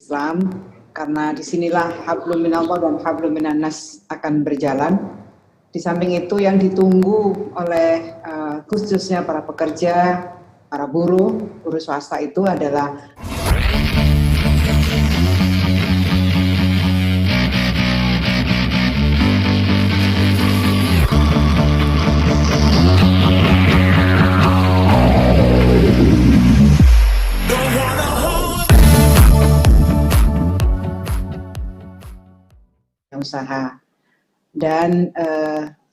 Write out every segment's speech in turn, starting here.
Islam, karena disinilah hablum minallah dan hablum minannas akan berjalan. Di samping itu yang ditunggu oleh khususnya para pekerja, para buruh swasta itu adalah usaha. Dan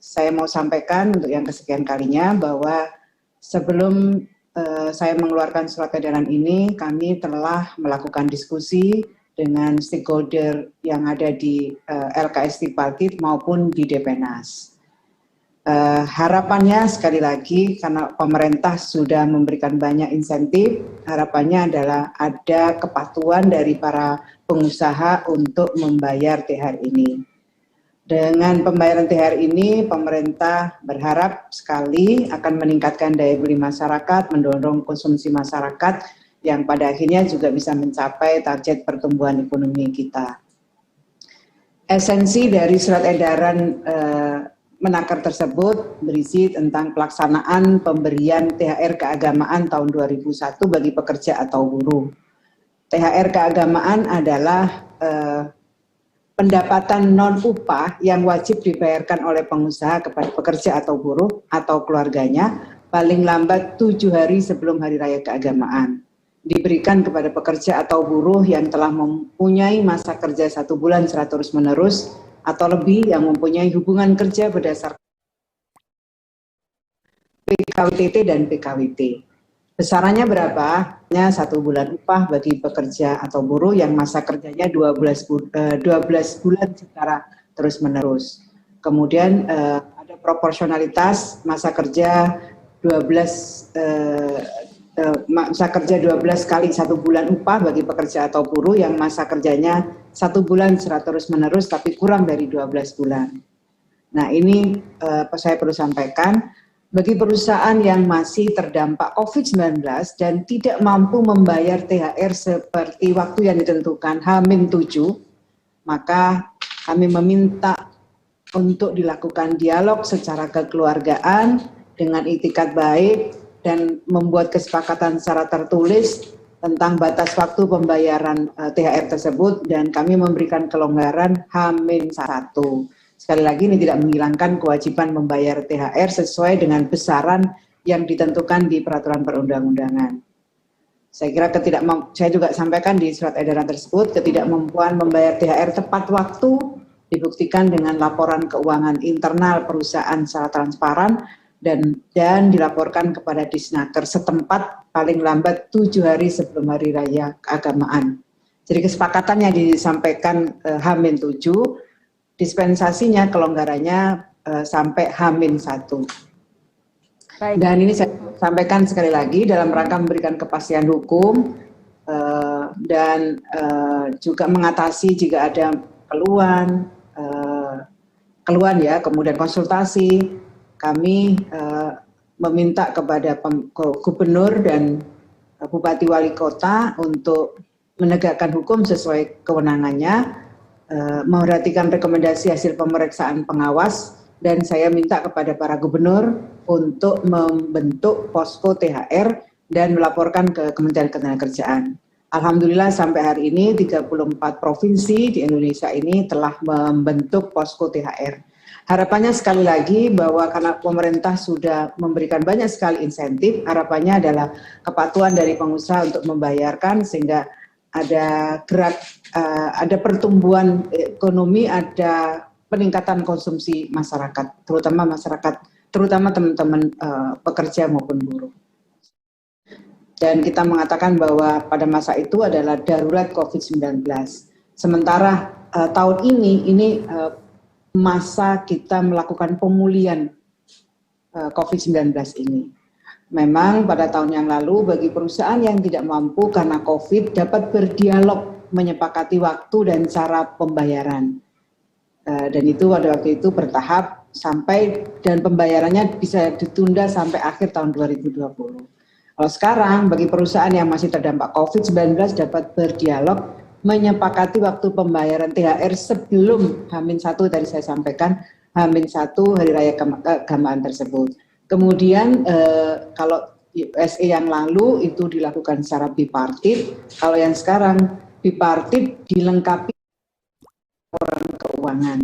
saya mau sampaikan untuk yang kesekian kalinya bahwa sebelum saya mengeluarkan surat edaran ini, kami telah melakukan diskusi dengan stakeholder yang ada di LKS Tripartit maupun di Depenas. Harapannya sekali lagi, karena pemerintah sudah memberikan banyak insentif, harapannya adalah ada kepatuhan dari para pengusaha untuk membayar THR ini. Dengan pembayaran THR ini, pemerintah berharap sekali akan meningkatkan daya beli masyarakat, mendorong konsumsi masyarakat, yang pada akhirnya juga bisa mencapai target pertumbuhan ekonomi kita. Esensi dari surat edaran Menaker tersebut berisi tentang pelaksanaan pemberian THR keagamaan tahun 2001 bagi pekerja atau buruh. THR keagamaan adalah pendapatan non-upah yang wajib dibayarkan oleh pengusaha kepada pekerja atau buruh atau keluarganya paling lambat 7 hari sebelum Hari Raya Keagamaan. Diberikan kepada pekerja atau buruh yang telah mempunyai masa kerja 1 bulan secara terus-menerus atau lebih yang mempunyai hubungan kerja berdasarkan PKWT dan PKWT. Besarannya berapa? 1 bulan upah bagi pekerja atau buruh yang masa kerjanya 12 bulan secara terus-menerus. Kemudian ada proporsionalitas masa kerja 12 kali 1 bulan upah bagi pekerja atau buruh yang masa kerjanya 1 bulan secara terus-menerus tapi kurang dari 12 bulan. Nah, ini saya perlu sampaikan. Bagi perusahaan yang masih terdampak COVID-19 dan tidak mampu membayar THR seperti waktu yang ditentukan H-7, maka kami meminta untuk dilakukan dialog secara kekeluargaan dengan itikat baik dan membuat kesepakatan secara tertulis tentang batas waktu pembayaran THR tersebut, dan kami memberikan kelonggaran H-1. Sekali lagi, ini tidak menghilangkan kewajiban membayar THR sesuai dengan besaran yang ditentukan di peraturan perundang-undangan. Saya kira saya juga sampaikan di surat edaran tersebut, ketidakmampuan membayar THR tepat waktu dibuktikan dengan laporan keuangan internal perusahaan secara transparan dan dilaporkan kepada Disnaker setempat paling lambat 7 hari sebelum Hari Raya Keagamaan. Jadi kesepakatannya disampaikan H-7, dispensasinya, kelonggarannya sampai H-1. Dan ini saya sampaikan sekali lagi dalam rangka memberikan kepastian hukum dan juga mengatasi jika ada keluhan ya, kemudian konsultasi. Kami meminta kepada gubernur dan bupati wali kota untuk menegakkan hukum sesuai kewenangannya, memperhatikan rekomendasi hasil pemeriksaan pengawas, dan saya minta kepada para gubernur untuk membentuk posko THR dan melaporkan ke Kementerian Ketenagakerjaan. Alhamdulillah sampai hari ini 34 provinsi di Indonesia ini telah membentuk posko THR. Harapannya sekali lagi bahwa karena pemerintah sudah memberikan banyak sekali insentif, harapannya adalah kepatuhan dari pengusaha untuk membayarkan sehingga ada ada pertumbuhan ekonomi, ada peningkatan konsumsi masyarakat, terutama teman-teman pekerja maupun buruh. Dan kita mengatakan bahwa pada masa itu adalah darurat COVID-19. Sementara tahun ini masa kita melakukan pemulihan COVID-19 ini. Memang pada tahun yang lalu bagi perusahaan yang tidak mampu karena COVID dapat berdialog menyepakati waktu dan cara pembayaran. Dan itu pada waktu itu bertahap sampai dan pembayarannya bisa ditunda sampai akhir tahun 2020. Kalau sekarang bagi perusahaan yang masih terdampak COVID-19 dapat berdialog menyepakati waktu pembayaran THR sebelum H-1 tadi saya sampaikan, H-1 hari raya keagamaan tersebut. Kemudian kalau USA yang lalu itu dilakukan secara bipartit, kalau yang sekarang bipartit dilengkapi laporan keuangan.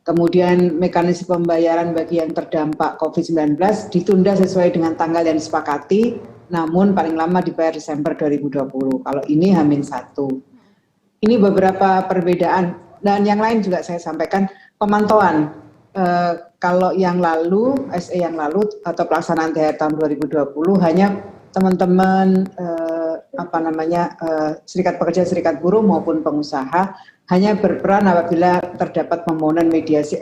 Kemudian mekanisme pembayaran bagi yang terdampak COVID-19 ditunda sesuai dengan tanggal yang disepakati, namun paling lama dibayar Desember 2020. Kalau ini H-1. Ini beberapa perbedaan, dan yang lain juga saya sampaikan pemantauan. Kalau yang lalu, SE yang lalu atau pelaksanaan THR tahun 2020 hanya teman-teman serikat pekerja, serikat buruh maupun pengusaha hanya berperan apabila terdapat permohonan mediasi,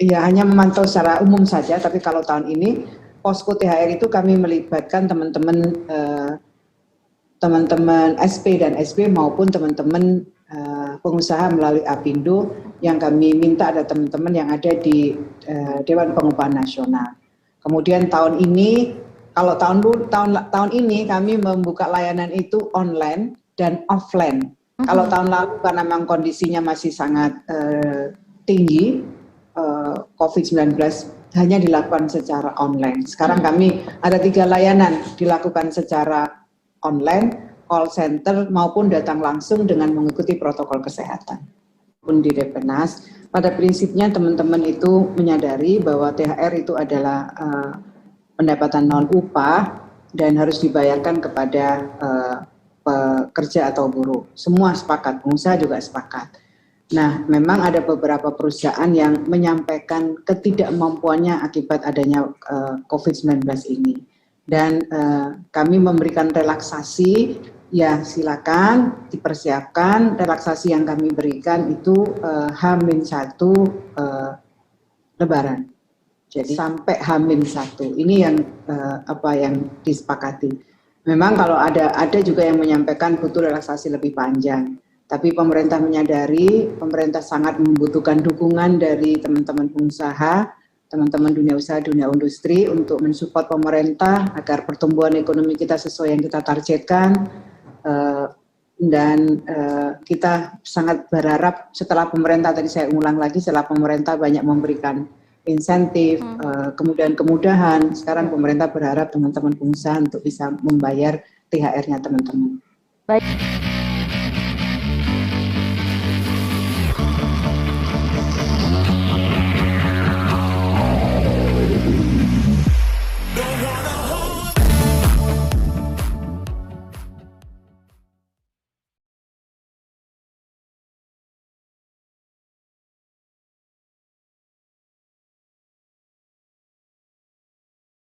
hanya memantau secara umum saja. Tapi kalau tahun ini posko THR itu kami melibatkan teman-teman SP dan SB maupun teman-teman pengusaha melalui Apindo, yang kami minta ada teman-teman yang ada di Dewan Pengupahan Nasional. Kemudian tahun ini, kalau tahun ini kami membuka layanan itu online dan offline. Kalau tahun lalu karena memang kondisinya masih sangat tinggi, COVID-19 hanya dilakukan secara online. Sekarang kami ada 3 layanan dilakukan secara online, call center maupun datang langsung dengan mengikuti protokol kesehatan. Pun di Depenas, pada prinsipnya teman-teman itu menyadari bahwa THR itu adalah pendapatan non upah dan harus dibayarkan kepada pekerja atau buruh. Semua sepakat, pengusaha juga sepakat. Nah, memang ada beberapa perusahaan yang menyampaikan ketidakmampuannya akibat adanya COVID-19 ini. Dan kami memberikan relaksasi, ya silakan dipersiapkan. Relaksasi yang kami berikan itu H-1 Lebaran. Jadi sampai H-1 ini yang yang disepakati. Memang kalau ada juga yang menyampaikan butuh relaksasi lebih panjang. Tapi pemerintah menyadari, pemerintah sangat membutuhkan dukungan dari teman-teman pengusaha, teman-teman dunia usaha, dunia industri untuk mensupport pemerintah agar pertumbuhan ekonomi kita sesuai yang kita targetkan, dan kita sangat berharap setelah pemerintah, tadi saya ulang lagi, setelah pemerintah banyak memberikan insentif, kemudian kemudahan, sekarang pemerintah berharap teman-teman pengusaha untuk bisa membayar THR-nya teman-teman. Baik.